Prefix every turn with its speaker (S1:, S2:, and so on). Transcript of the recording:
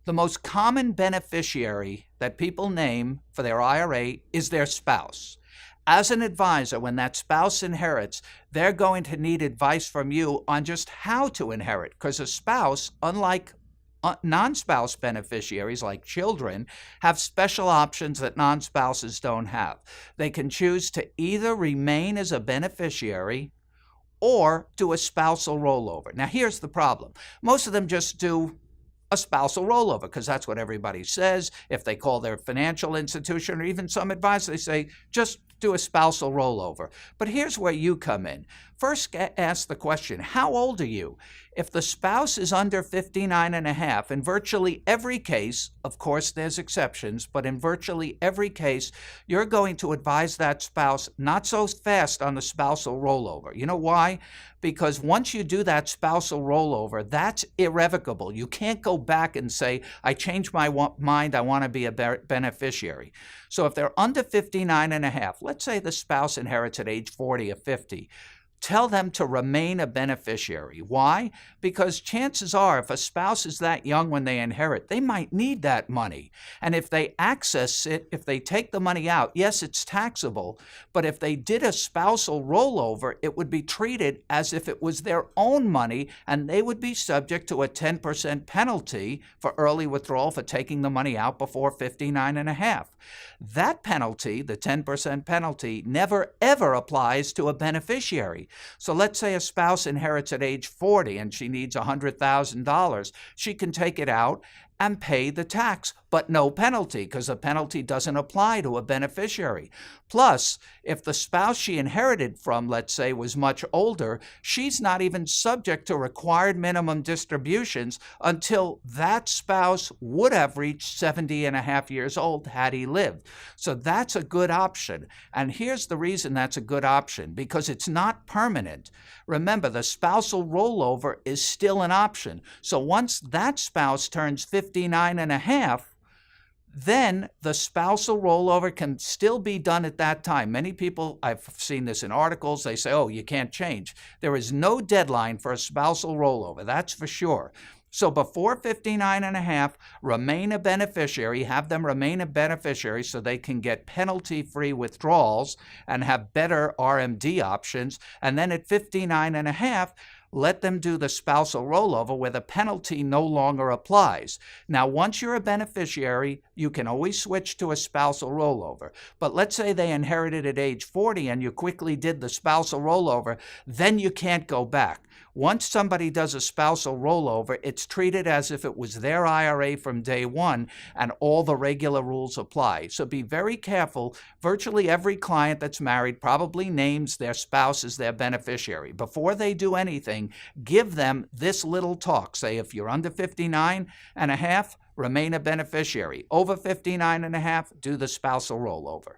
S1: The most common beneficiary that people name for their IRA is their spouse. As an advisor, when that spouse inherits, they're going to need advice from you on just how to inherit, because a spouse, unlike non-spouse beneficiaries like children, have special options that non-spouses don't have. They can choose to either remain as a beneficiary or do a spousal rollover. Now, here's the problem. Most of them just do a spousal rollover because that's what everybody says. If they call their financial institution or even some advisor, they say, just do a spousal rollover. But here's where you come in. First, ask the question, how old are you? If the spouse is under 59 and a half, in virtually every case, of course there's exceptions, but in virtually every case, you're going to advise that spouse not so fast on the spousal rollover. You know why? Because once you do that spousal rollover, that's irrevocable. You can't go back and say, I changed my mind, I want to be a beneficiary. So if they're under 59 and a half, let's say the spouse inherits at age 40 or 50, tell them to remain a beneficiary. Why? Because chances are, if a spouse is that young when they inherit, they might need that money. And if they access it, if they take the money out, yes, it's taxable, but if they did a spousal rollover, it would be treated as if it was their own money, and they would be subject to a 10% penalty for early withdrawal for taking the money out before 59 and a half. That penalty, the 10% penalty, never ever applies to a beneficiary. So let's say a spouse inherits at age 40 and she needs $100,000. She can take it out and pay the tax, but no penalty, because a penalty doesn't apply to a beneficiary. Plus, if the spouse she inherited from, let's say, was much older, she's not even subject to required minimum distributions until that spouse would have reached 70 and a half years old had he lived. So that's a good option. And here's the reason that's a good option, because it's not permanent. Remember, the spousal rollover is still an option. So once that spouse turns 59 and a half, then the spousal rollover can still be done at that time. Many people, I've seen this in articles, they say, oh, you can't change. There is no deadline for a spousal rollover, that's for sure. So before 59 and a half, remain a beneficiary, have them remain a beneficiary so they can get penalty-free withdrawals and have better RMD options. And then at 59 and a half, let them do the spousal rollover where the penalty no longer applies. Now, once you're a beneficiary, you can always switch to a spousal rollover. But let's say they inherited at age 40 and you quickly did the spousal rollover, then you can't go back. Once somebody does a spousal rollover, it's treated as if it was their IRA from day one, and all the regular rules apply. So be very careful. Virtually every client that's married probably names their spouse as their beneficiary. Before they do anything, give them this little talk. Say, if you're under 59 and a half, remain a beneficiary. Over 59 and a half, do the spousal rollover.